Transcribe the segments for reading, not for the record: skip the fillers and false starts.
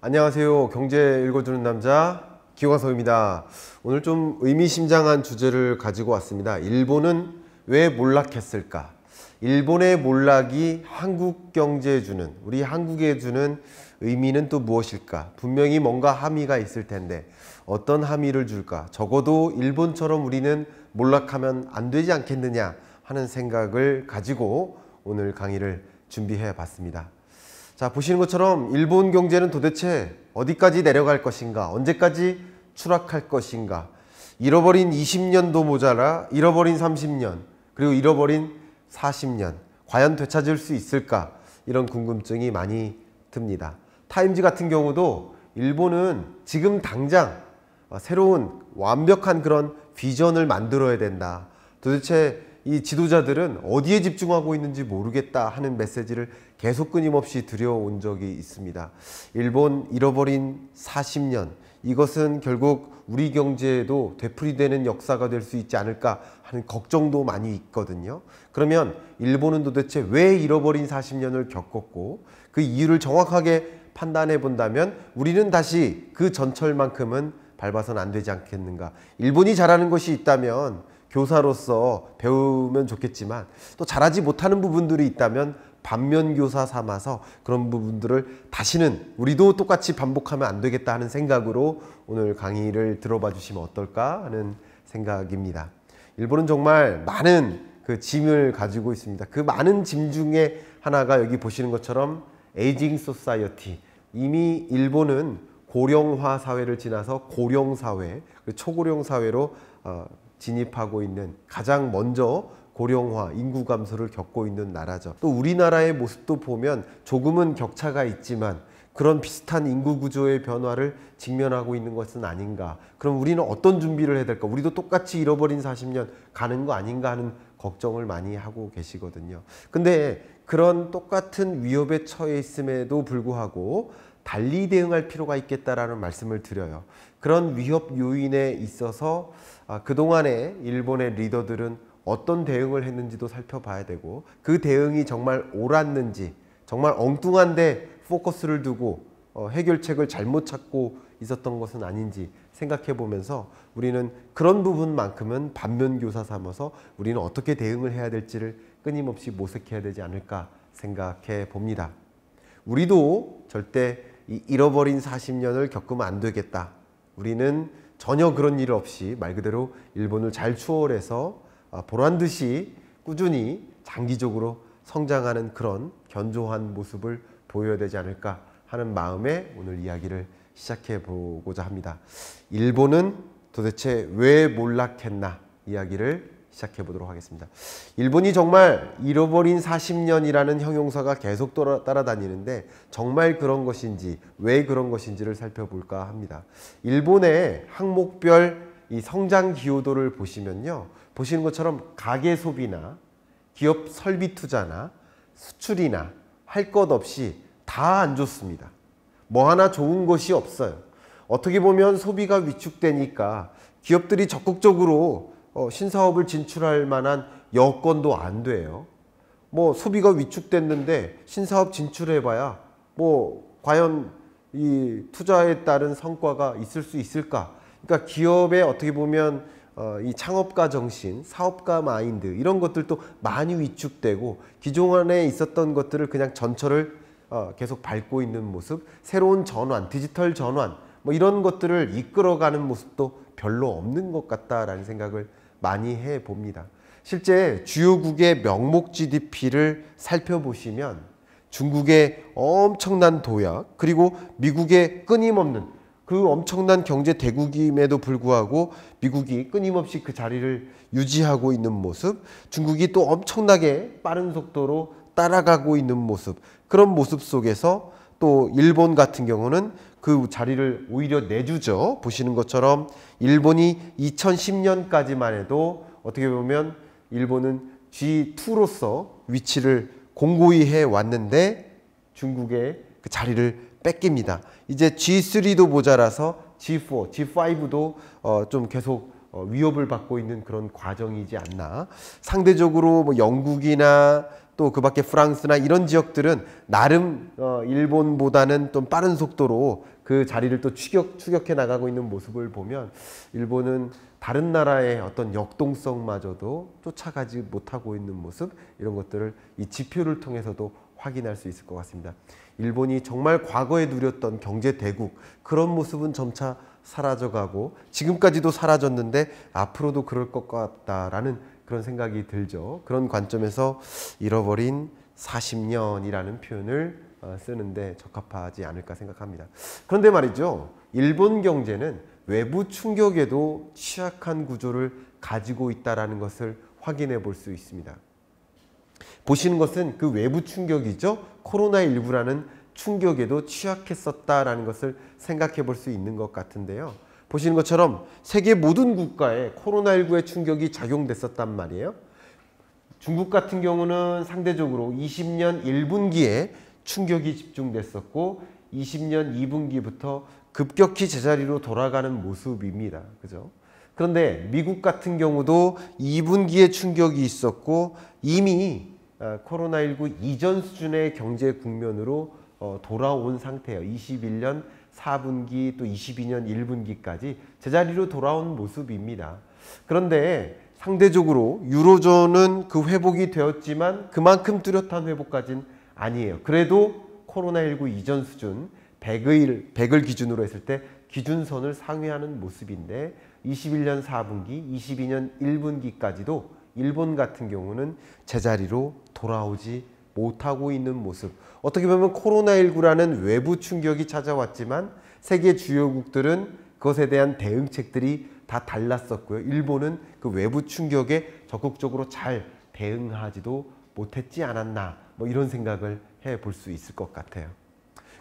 안녕하세요. 경제 읽어주는 남자 기광석입니다. 오늘 좀 의미심장한 주제를 가지고 왔습니다. 일본은 왜 몰락했을까? 일본의 몰락이 한국 경제에 주는, 우리 한국에 주는 의미는 또 무엇일까? 분명히 뭔가 함의가 있을 텐데 어떤 함의를 줄까? 적어도 일본처럼 우리는 몰락하면 안 되지 않겠느냐 하는 생각을 가지고 오늘 강의를 준비해 봤습니다. 자, 보시는 것처럼 일본 경제는 도대체 어디까지 내려갈 것인가? 언제까지 추락할 것인가? 잃어버린 20년도 모자라 잃어버린 30년, 그리고 잃어버린 40년. 과연 되찾을 수 있을까? 이런 궁금증이 많이 듭니다. 타임지 같은 경우도 일본은 지금 당장 새로운 완벽한 그런 비전을 만들어야 된다. 도대체 이 지도자들은 어디에 집중하고 있는지 모르겠다 하는 메시지를 계속 끊임없이 들여온 적이 있습니다. 일본 잃어버린 40년, 이것은 결국 우리 경제에도 되풀이되는 역사가 될 수 있지 않을까 하는 걱정도 많이 있거든요. 그러면 일본은 도대체 왜 잃어버린 40년을 겪었고 그 이유를 정확하게 판단해 본다면 우리는 다시 그 전철만큼은 밟아서는 안 되지 않겠는가. 일본이 잘하는 것이 있다면 교사로서 배우면 좋겠지만 또 잘하지 못하는 부분들이 있다면 반면교사 삼아서 그런 부분들을 다시는 우리도 똑같이 반복하면 안 되겠다 하는 생각으로 오늘 강의를 들어봐 주시면 어떨까 하는 생각입니다. 일본은 정말 많은 그 짐을 가지고 있습니다. 그 많은 짐 중에 하나가 여기 보시는 것처럼 에이징 소사이어티. 이미 일본은 고령화 사회를 지나서 고령 사회, 초고령 사회로 진입하고 있는, 가장 먼저 고령화, 인구 감소를 겪고 있는 나라죠. 또 우리나라의 모습도 보면 조금은 격차가 있지만 그런 비슷한 인구 구조의 변화를 직면하고 있는 것은 아닌가. 그럼 우리는 어떤 준비를 해야 될까? 우리도 똑같이 잃어버린 40년 가는 거 아닌가 하는 걱정을 많이 하고 계시거든요. 근데 그런 똑같은 위협에 처해 있음에도 불구하고 달리 대응할 필요가 있겠다라는 말씀을 드려요. 그런 위협 요인에 있어서 그동안에 일본의 리더들은 어떤 대응을 했는지도 살펴봐야 되고 그 대응이 정말 옳았는지, 정말 엉뚱한데 포커스를 두고 해결책을 잘못 찾고 있었던 것은 아닌지 생각해 보면서 우리는 그런 부분만큼은 반면교사 삼아서 우리는 어떻게 대응을 해야 될지를 끊임없이 모색해야 되지 않을까 생각해 봅니다. 우리도 절대 이 잃어버린 40년을 겪으면 안 되겠다. 우리는 전혀 그런 일 없이 말 그대로 일본을 잘 추월해서 보란듯이 꾸준히 장기적으로 성장하는 그런 견조한 모습을 보여야 되지 않을까 하는 마음에 오늘 이야기를 시작해 보고자 합니다. 일본은 도대체 왜 몰락했나 이야기를 시작해 보도록 하겠습니다. 일본이 정말 잃어버린 40년이라는 형용사가 계속 따라다니는데 정말 그런 것인지, 왜 그런 것인지를 살펴볼까 합니다. 일본의 항목별 이 성장 기여도를 보시면요, 보시는 것처럼 가계 소비나 기업 설비 투자나 수출이나 할 것 없이 다 안 좋습니다. 뭐 하나 좋은 것이 없어요. 어떻게 보면 소비가 위축되니까 기업들이 적극적으로 신사업을 진출할 만한 여건도 안 돼요. 뭐 소비가 위축됐는데 신사업 진출해봐야 뭐 과연 이 투자에 따른 성과가 있을 수 있을까? 그러니까 기업의 어떻게 보면 이 창업가 정신, 사업가 마인드 이런 것들도 많이 위축되고 기존에 있었던 것들을 그냥 전철을 계속 밟고 있는 모습, 새로운 전환, 디지털 전환 뭐 이런 것들을 이끌어가는 모습도 별로 없는 것 같다라는 생각을 많이 해봅니다. 실제 주요국의 명목 GDP를 살펴보시면 중국의 엄청난 도약, 그리고 미국의 끊임없는 그 엄청난 경제 대국임에도 불구하고 미국이 끊임없이 그 자리를 유지하고 있는 모습, 중국이 또 엄청나게 빠른 속도로 따라가고 있는 모습, 그런 모습 속에서 또 일본 같은 경우는 그 자리를 오히려 내주죠. 보시는 것처럼 일본이 2010년까지만 해도 어떻게 보면 일본은 G2로서 위치를 공고히 해왔는데 중국의 그 자리를 뺏깁니다. 이제 G3도 모자라서 G4, G5도 좀 계속 위협을 받고 있는 그런 과정이지 않나. 상대적으로 뭐 영국이나 또 그 밖에 프랑스나 이런 지역들은 나름 일본보다는 좀 빠른 속도로 그 자리를 또 추격해 나가고 있는 모습을 보면 일본은 다른 나라의 어떤 역동성마저도 쫓아가지 못하고 있는 모습, 이런 것들을 이 지표를 통해서도 확인할 수 있을 것 같습니다. 일본이 정말 과거에 누렸던 경제 대국, 그런 모습은 점차 사라져가고 지금까지도 사라졌는데 앞으로도 그럴 것 같다라는 그런 생각이 들죠. 그런 관점에서 잃어버린 40년이라는 표현을 쓰는데 적합하지 않을까 생각합니다. 그런데 말이죠, 일본 경제는 외부 충격에도 취약한 구조를 가지고 있다는 것을 확인해 볼 수 있습니다. 보시는 것은 그 외부 충격이죠. 코로나19라는 충격에도 취약했었다라는 것을 생각해 볼 수 있는 것 같은데요. 보시는 것처럼 세계 모든 국가에 코로나19의 충격이 작용됐었단 말이에요. 중국 같은 경우는 상대적으로 20년 1분기에 충격이 집중됐었고 20년 2분기부터 급격히 제자리로 돌아가는 모습입니다. 그죠? 그런데 미국 같은 경우도 2분기에 충격이 있었고 이미 코로나19 이전 수준의 경제 국면으로 돌아온 상태예요. 21년 4분기 또 22년 1분기까지 제자리로 돌아온 모습입니다. 그런데 상대적으로 유로존은 그 회복이 되었지만 그만큼 뚜렷한 회복까지는 아니에요. 그래도 코로나19 이전 수준 100을 기준으로 했을 때 기준선을 상회하는 모습인데 21년 4분기, 22년 1분기까지도 일본 같은 경우는 제자리로 돌아오지 못하고 있는 모습. 어떻게 보면 코로나19라는 외부 충격이 찾아왔지만 세계 주요국들은 그것에 대한 대응책들이 다 달랐었고요. 일본은 그 외부 충격에 적극적으로 잘 대응하지도 못했지 않았나, 뭐 이런 생각을 해볼 수 있을 것 같아요.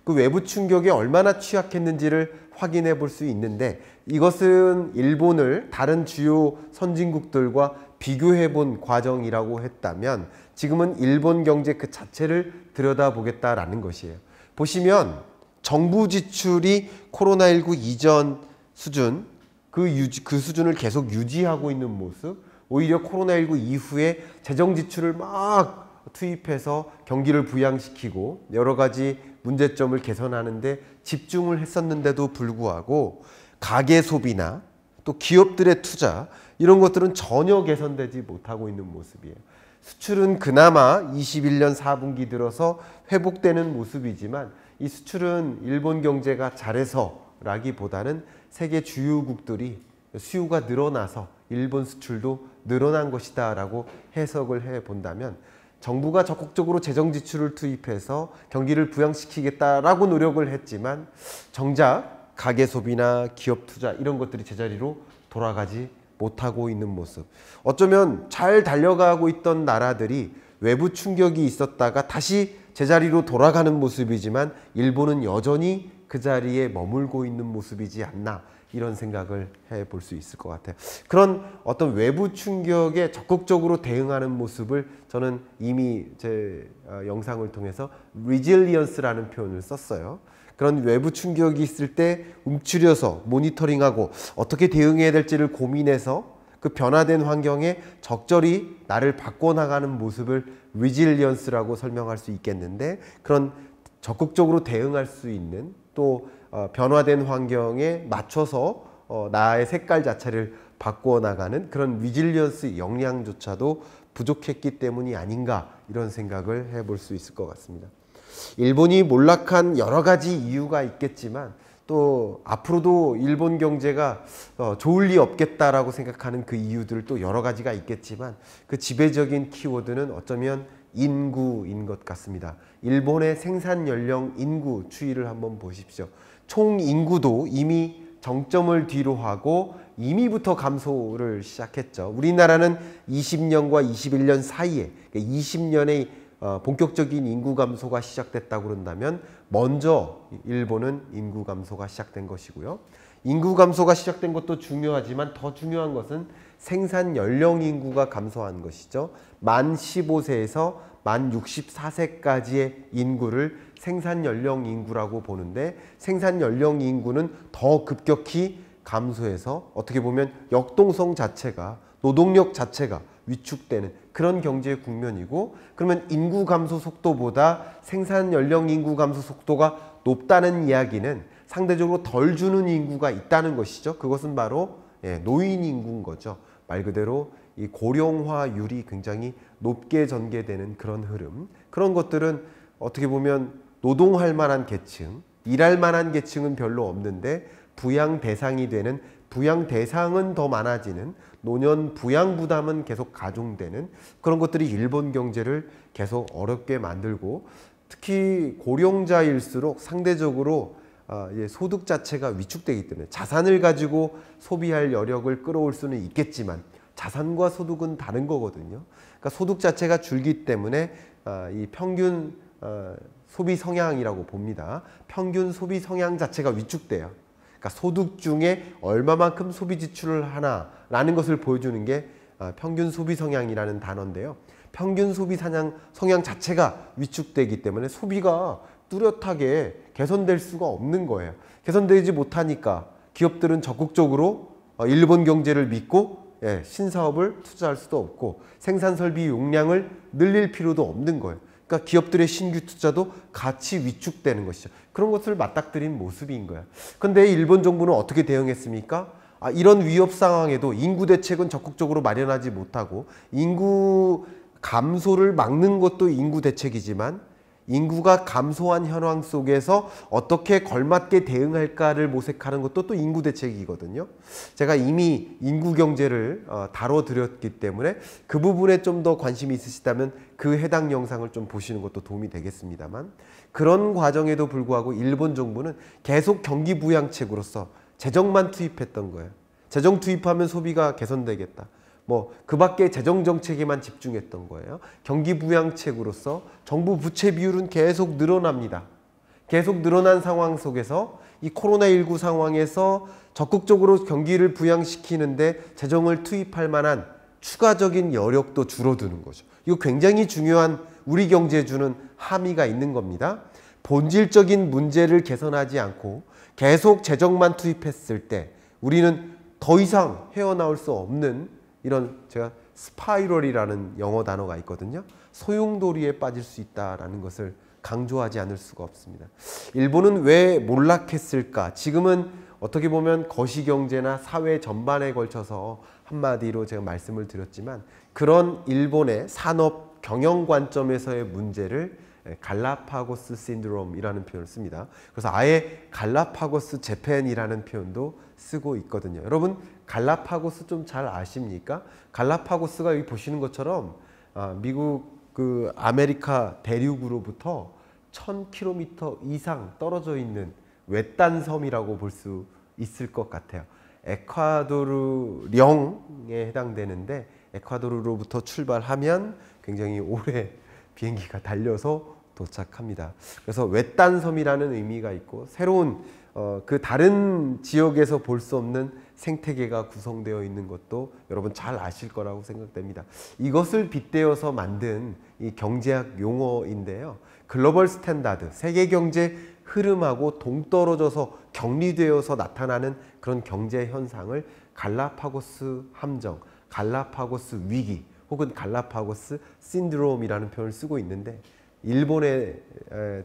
그 외부 충격에 얼마나 취약했는지를 확인해 볼 수 있는데 이것은 일본을 다른 주요 선진국들과 비교해 본 과정이라고 했다면 지금은 일본 경제 그 자체를 들여다보겠다라는 것이에요. 보시면 정부 지출이 코로나19 이전 수준, 그 수준을 계속 유지하고 있는 모습, 오히려 코로나19 이후에 재정 지출을 막 투입해서 경기를 부양시키고 여러 가지 문제점을 개선하는 데 집중을 했었는데도 불구하고 가계 소비나 또 기업들의 투자, 이런 것들은 전혀 개선되지 못하고 있는 모습이에요. 수출은 그나마 21년 4분기 들어서 회복되는 모습이지만 이 수출은 일본 경제가 잘해서라기보다는 세계 주요국들이 수요가 늘어나서 일본 수출도 늘어난 것이다 라고 해석을 해본다면 정부가 적극적으로 재정 지출을 투입해서 경기를 부양시키겠다라고 노력을 했지만 정작 가계 소비나 기업 투자 이런 것들이 제자리로 돌아가지 못하고 있는 모습. 어쩌면 잘 달려가고 있던 나라들이 외부 충격이 있었다가 다시 제자리로 돌아가는 모습이지만 일본은 여전히 그 자리에 머물고 있는 모습이지 않나, 이런 생각을 해볼 수 있을 것 같아요. 그런 어떤 외부 충격에 적극적으로 대응하는 모습을 저는 이미 제 영상을 통해서 resilience라는 표현을 썼어요. 그런 외부 충격이 있을 때 움츠려서 모니터링하고 어떻게 대응해야 될지를 고민해서 그 변화된 환경에 적절히 나를 바꿔나가는 모습을 resilience라고 설명할 수 있겠는데, 그런 적극적으로 대응할 수 있는 또 변화된 환경에 맞춰서 나의 색깔 자체를 바꾸어 나가는 그런 리질리언스 역량조차도 부족했기 때문이 아닌가, 이런 생각을 해볼 수 있을 것 같습니다. 일본이 몰락한 여러 가지 이유가 있겠지만 또 앞으로도 일본 경제가 좋을 리 없겠다라고 생각하는 그 이유들 또 여러 가지가 있겠지만 그 지배적인 키워드는 어쩌면 인구인 것 같습니다. 일본의 생산 연령 인구 추이를 한번 보십시오. 총 인구도 이미 정점을 뒤로 하고 이미부터 감소를 시작했죠. 우리나라는 20년과 21년 사이에 20년의 본격적인 인구 감소가 시작됐다고 그런다면 먼저 일본은 인구 감소가 시작된 것이고요. 인구 감소가 시작된 것도 중요하지만 더 중요한 것은 생산 연령 인구가 감소한 것이죠. 만 15세에서 만 64세까지의 인구를 생산 연령 인구라고 보는데 생산 연령 인구는 더 급격히 감소해서 어떻게 보면 역동성 자체가, 노동력 자체가 위축되는 그런 경제 국면이고, 그러면 인구 감소 속도보다 생산 연령 인구 감소 속도가 높다는 이야기는 상대적으로 덜 주는 인구가 있다는 것이죠. 그것은 바로 노인 인구인 거죠. 말 그대로 이 고령화율이 굉장히 높게 전개되는 그런 흐름. 그런 것들은 어떻게 보면 노동할 만한 계층, 일할 만한 계층은 별로 없는데 부양 대상이 되는, 부양 대상은 더 많아지는, 노년 부양 부담은 계속 가중되는 그런 것들이 일본 경제를 계속 어렵게 만들고, 특히 고령자일수록 상대적으로 소득 자체가 위축되기 때문에 자산을 가지고 소비할 여력을 끌어올 수는 있겠지만 자산과 소득은 다른 거거든요. 그러니까 소득 자체가 줄기 때문에 이 평균 소비 성향이라고 봅니다. 평균 소비 성향 자체가 위축돼요. 그러니까 소득 중에 얼마만큼 소비 지출을 하나라는 것을 보여주는 게 평균 소비 성향이라는 단어인데요. 평균 소비 성향 자체가 위축되기 때문에 소비가 뚜렷하게 개선될 수가 없는 거예요. 개선되지 못하니까 기업들은 적극적으로 일본 경제를 믿고 신사업을 투자할 수도 없고 생산 설비 용량을 늘릴 필요도 없는 거예요. 그러니까 기업들의 신규 투자도 같이 위축되는 것이죠. 그런 것을 맞닥뜨린 모습인 거예요. 그런데 일본 정부는 어떻게 대응했습니까? 이런 위협 상황에도 인구 대책은 적극적으로 마련하지 못하고, 인구 감소를 막는 것도 인구 대책이지만 인구가 감소한 현황 속에서 어떻게 걸맞게 대응할까를 모색하는 것도 또 인구 대책이거든요. 제가 이미 인구 경제를 다뤄드렸기 때문에 그 부분에 좀 더 관심이 있으시다면 그 해당 영상을 좀 보시는 것도 도움이 되겠습니다만, 그런 과정에도 불구하고 일본 정부는 계속 경기 부양책으로서 재정만 투입했던 거예요. 재정 투입하면 소비가 개선되겠다. 그 밖에 재정 정책에만 집중했던 거예요. 경기 부양책으로서 정부 부채 비율은 계속 늘어납니다. 계속 늘어난 상황 속에서 이 코로나19 상황에서 적극적으로 경기를 부양시키는데 재정을 투입할 만한 추가적인 여력도 줄어드는 거죠. 이거 굉장히 중요한 우리 경제에 주는 함의가 있는 겁니다. 본질적인 문제를 개선하지 않고 계속 재정만 투입했을 때 우리는 더 이상 헤어나올 수 없는, 이런 제가 스파이럴이라는 영어 단어가 있거든요. 소용돌이에 빠질 수 있다라는 것을 강조하지 않을 수가 없습니다. 일본은 왜 몰락했을까? 지금은 어떻게 보면 거시경제나 사회 전반에 걸쳐서 한마디로 제가 말씀을 드렸지만, 그런 일본의 산업 경영 관점에서의 문제를 갈라파고스 신드롬이라는 표현을 씁니다. 그래서 아예 갈라파고스 재팬이라는 표현도 쓰고 있거든요. 여러분 갈라파고스 좀 잘 아십니까? 갈라파고스가 여기 보시는 것처럼 미국 아메리카 대륙으로부터 1000km 이상 떨어져 있는 외딴 섬이라고 볼 수 있을 것 같아요. 에콰도르령에 해당되는데, 에콰도르로부터 출발하면 굉장히 오래 비행기가 달려서 도착합니다. 그래서 외딴 섬이라는 의미가 있고, 새로운 그 다른 지역에서 볼 수 없는 생태계가 구성되어 있는 것도 여러분 잘 아실 거라고 생각됩니다. 이것을 빗대어서 만든 이 경제학 용어인데요. 글로벌 스탠다드, 세계 경제 흐름하고 동떨어져서 격리되어서 나타나는 그런 경제 현상을 갈라파고스 함정, 갈라파고스 위기, 혹은 갈라파고스 신드롬이라는 표현을 쓰고 있는데, 일본에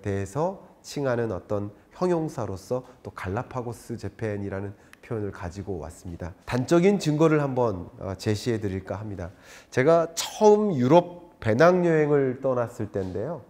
대해서 칭하는 어떤 형용사로서 또 갈라파고스 재팬이라는 표현을 가지고 왔습니다. 단적인 증거를 한번 제시해 드릴까 합니다. 제가 처음 유럽 배낭여행을 떠났을 때인데요.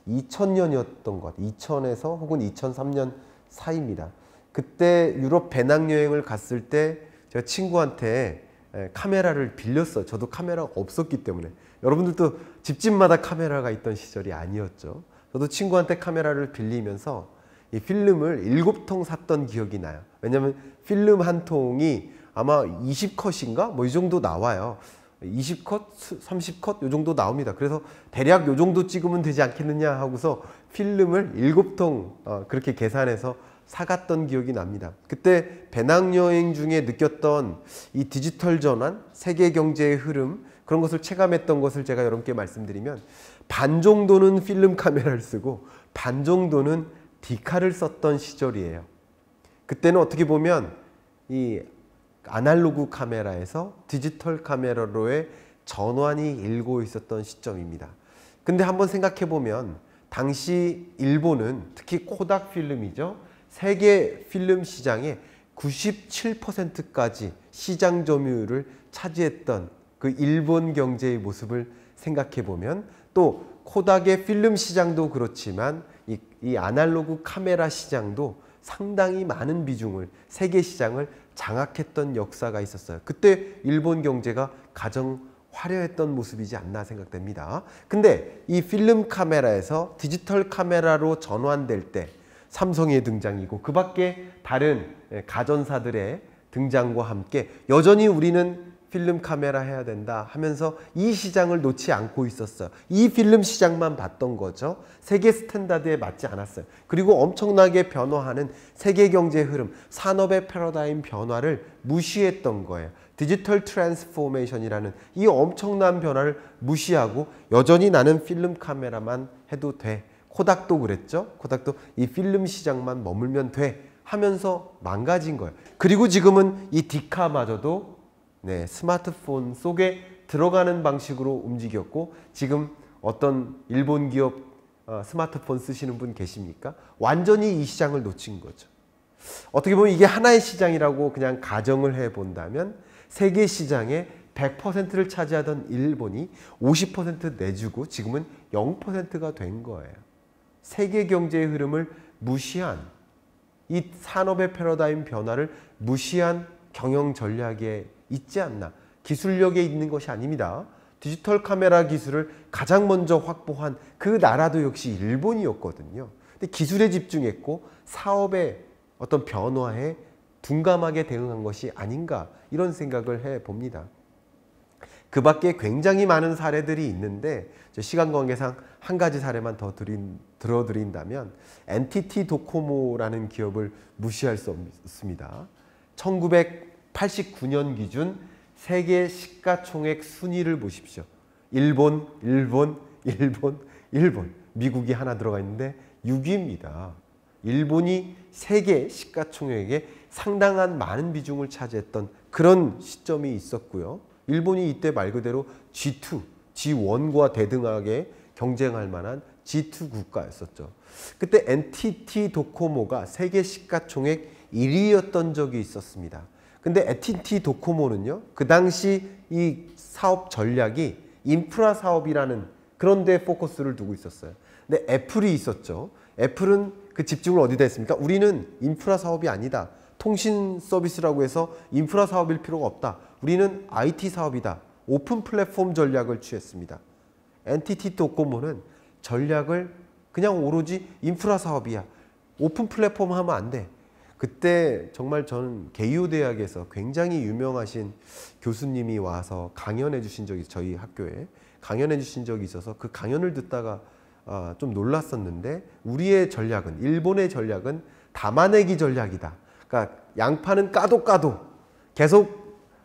2000년이었던 것 같아요. 2000에서 혹은 2003년 사이입니다. 그때 유럽 배낭여행을 갔을 때 제가 친구한테 카메라를 빌렸어요. 저도 카메라가 없었기 때문에. 여러분들도 집집마다 카메라가 있던 시절이 아니었죠. 저도 친구한테 카메라를 빌리면서 이 필름을 7통 샀던 기억이 나요. 왜냐하면 필름 한 통이 아마 20컷인가? 이 정도 나와요. 20컷, 30컷 이 정도 나옵니다. 그래서 대략 이 정도 찍으면 되지 않겠느냐 하고서 필름을 7통 그렇게 계산해서 사갔던 기억이 납니다. 그때 배낭여행 중에 느꼈던 이 디지털 전환, 세계 경제의 흐름, 그런 것을 체감했던 것을 제가 여러분께 말씀드리면, 반 정도는 필름 카메라를 쓰고 반 정도는 디카를 썼던 시절이에요. 그때는 어떻게 보면 이 아날로그 카메라에서 디지털 카메라로의 전환이 일고 있었던 시점입니다. 근데 한번 생각해 보면 당시 일본은 특히 코닥 필름이죠. 세계 필름 시장의 97%까지 시장 점유율을 차지했던 그 일본 경제의 모습을 생각해 보면, 또 코닥의 필름 시장도 그렇지만 이 아날로그 카메라 시장도 상당히 많은 비중을, 세계 시장을 장악했던 역사가 있었어요. 그때 일본 경제가 가장 화려했던 모습이지 않나 생각됩니다. 근데 이 필름 카메라에서 디지털 카메라로 전환될 때 삼성의 등장이고, 그 밖에 다른 가전사들의 등장과 함께 여전히 우리는 필름 카메라 해야 된다 하면서 이 시장을 놓지 않고 있었어요. 이 필름 시장만 봤던 거죠. 세계 스탠다드에 맞지 않았어요. 그리고 엄청나게 변화하는 세계 경제 흐름, 산업의 패러다임 변화를 무시했던 거예요. 디지털 트랜스포메이션이라는 이 엄청난 변화를 무시하고 여전히 나는 필름 카메라만 해도 돼. 코닥도 그랬죠. 코닥도 이 필름 시장만 머물면 돼 하면서 망가진 거예요. 그리고 지금은 이 디카마저도 스마트폰 속에 들어가는 방식으로 움직였고, 지금 어떤 일본 기업 스마트폰 쓰시는 분 계십니까? 완전히 이 시장을 놓친 거죠. 어떻게 보면 이게 하나의 시장이라고 그냥 가정을 해본다면 세계 시장의 100%를 차지하던 일본이 50% 내주고 지금은 0%가 된 거예요. 세계 경제의 흐름을 무시한, 이 산업의 패러다임 변화를 무시한 경영 전략에 있지 않나. 기술력에 있는 것이 아닙니다. 디지털 카메라 기술을 가장 먼저 확보한 그 나라도 역시 일본이었거든요. 근데 기술에 집중했고 사업의 어떤 변화에 둔감하게 대응한 것이 아닌가, 이런 생각을 해봅니다. 그 밖에 굉장히 많은 사례들이 있는데 시간 관계상 한 가지 사례만 더 들어드린다면 NTT 도코모라는 기업을 무시할 수 없습니다. 1989년 기준 세계 시가총액 순위를 보십시오. 일본, 미국이 하나 들어가 있는데 6위입니다. 일본이 세계 시가총액에 상당한 많은 비중을 차지했던 그런 시점이 있었고요. 일본이 이때 말 그대로 G2, G1과 대등하게 경쟁할 만한 G2 국가였었죠. 그때 NTT 도코모가 세계 시가총액 1위였던 적이 있었습니다. 근데 NTT 도코모는요, 그 당시 이 사업 전략이 인프라 사업이라는 그런 데 포커스를 두고 있었어요. 근데 애플이 있었죠. 애플은 그 집중을 어디다 했습니까? 우리는 인프라 사업이 아니다. 통신 서비스라고 해서 인프라 사업일 필요가 없다. 우리는 IT 사업이다. 오픈 플랫폼 전략을 취했습니다. NTT 도코모는 전략을 그냥 오로지 인프라 사업이야. 오픈 플랫폼 하면 안 돼. 그때 정말 저는 게이오 대학에서 굉장히 유명하신 교수님이 와서 강연해 주신 적이, 저희 학교에 강연해 주신 적이 있어서 그 강연을 듣다가 좀 놀랐었는데, 우리의 전략은, 일본의 전략은 담아내기 전략이다. 그러니까 양파는 까도 계속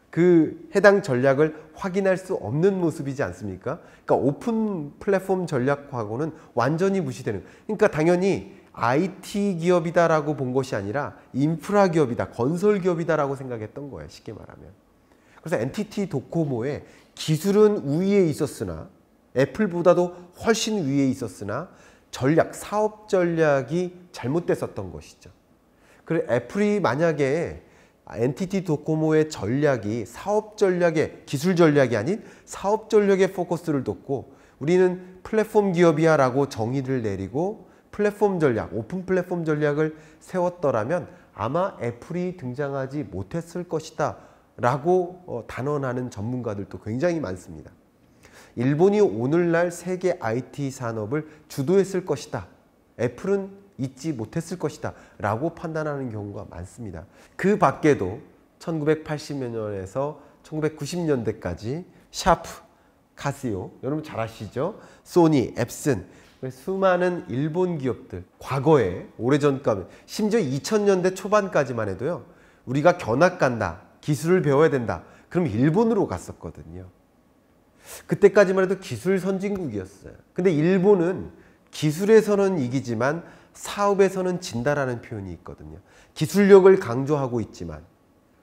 그 해당 전략을 확인할 수 없는 모습이지 않습니까? 그러니까 오픈 플랫폼 전략하고는 완전히 무시되는. 그러니까 당연히 IT 기업이다라고 본 것이 아니라 인프라 기업이다, 건설 기업이다라고 생각했던 거예요, 쉽게 말하면. 그래서 NTT 도코모의 기술은 우위에 있었으나, 애플보다도 훨씬 위에 있었으나 전략, 사업 전략이 잘못됐었던 것이죠. 그래서 애플이 만약에 NTT 도코모의 전략이 사업 전략에, 기술 전략이 아닌 사업 전략에 포커스를 뒀고 우리는 플랫폼 기업이야 라고 정의를 내리고 플랫폼 전략, 오픈 플랫폼 전략을 세웠더라면 아마 애플이 등장하지 못했을 것이다 라고 단언하는 전문가들도 굉장히 많습니다. 일본이 오늘날 세계 IT 산업을 주도했을 것이다, 애플은 있지 못했을 것이다 라고 판단하는 경우가 많습니다. 그 밖에도 1980여 년에서 1990년대까지 샤프, 카시오, 여러분 잘 아시죠? 소니, 앱슨, 수많은 일본 기업들, 과거에 오래전 가면 심지어 2000년대 초반까지만 해도요, 우리가 견학 간다, 기술을 배워야 된다, 그럼 일본으로 갔었거든요. 그때까지만 해도 기술 선진국이었어요. 근데 일본은 기술에서는 이기지만 사업에서는 진다라는 표현이 있거든요. 기술력을 강조하고 있지만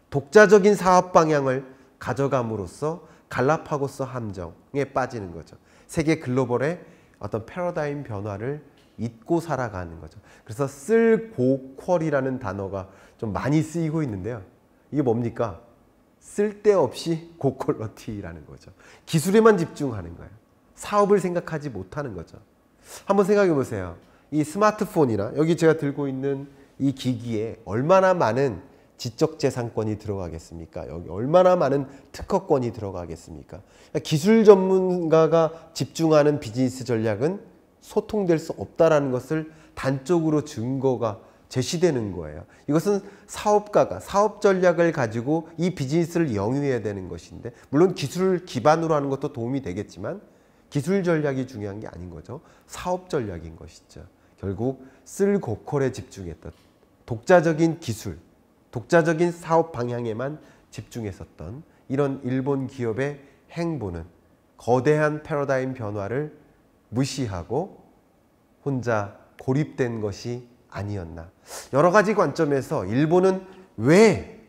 독자적인 사업 방향을 가져감으로써 갈라파고스 함정에 빠지는 거죠. 세계 글로벌의 어떤 패러다임 변화를 잊고 살아가는 거죠. 그래서 쓸고퀄이라는 단어가 좀 많이 쓰이고 있는데요. 이게 뭡니까? 쓸데없이 고퀄러티라는 거죠. 기술에만 집중하는 거예요. 사업을 생각하지 못하는 거죠. 한번 생각해 보세요. 이 스마트폰이나 여기 제가 들고 있는 이 기기에 얼마나 많은 지적재산권이 들어가겠습니까? 여기 얼마나 많은 특허권이 들어가겠습니까? 기술 전문가가 집중하는 비즈니스 전략은 소통될 수 없다라는 것을 단적으로 증거가 제시되는 거예요. 이것은 사업가가 사업 전략을 가지고 이 비즈니스를 영위해야 되는 것인데, 물론 기술을 기반으로 하는 것도 도움이 되겠지만 기술 전략이 중요한 게 아닌 거죠. 사업 전략인 것이죠. 결국 쓸고퀄에 집중했던 독자적인 기술, 독자적인 사업 방향에만 집중했었던 이런 일본 기업의 행보는 거대한 패러다임 변화를 무시하고 혼자 고립된 것이 아니었나. 여러 가지 관점에서 일본은 왜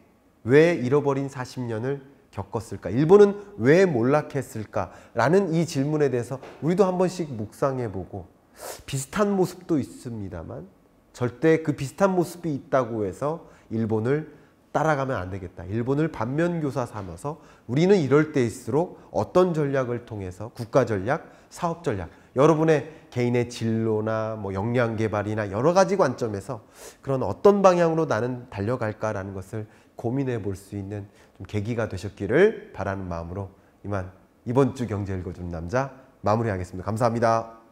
잃어버린 40년을 겪었을까? 일본은 왜 몰락했을까? 라는 이 질문에 대해서 우리도 한 번씩 묵상해보고, 비슷한 모습도 있습니다만 절대 그 비슷한 모습이 있다고 해서 일본을 따라가면 안 되겠다. 일본을 반면교사 삼아서 우리는 이럴 때일수록 어떤 전략을 통해서 국가 전략, 사업 전략, 여러분의 개인의 진로나 뭐 역량 개발이나 여러 가지 관점에서 그런 어떤 방향으로 나는 달려갈까라는 것을 고민해 볼 수 있는 좀 계기가 되셨기를 바라는 마음으로 이만 이번 주 경제 읽어주는 남자 마무리하겠습니다. 감사합니다.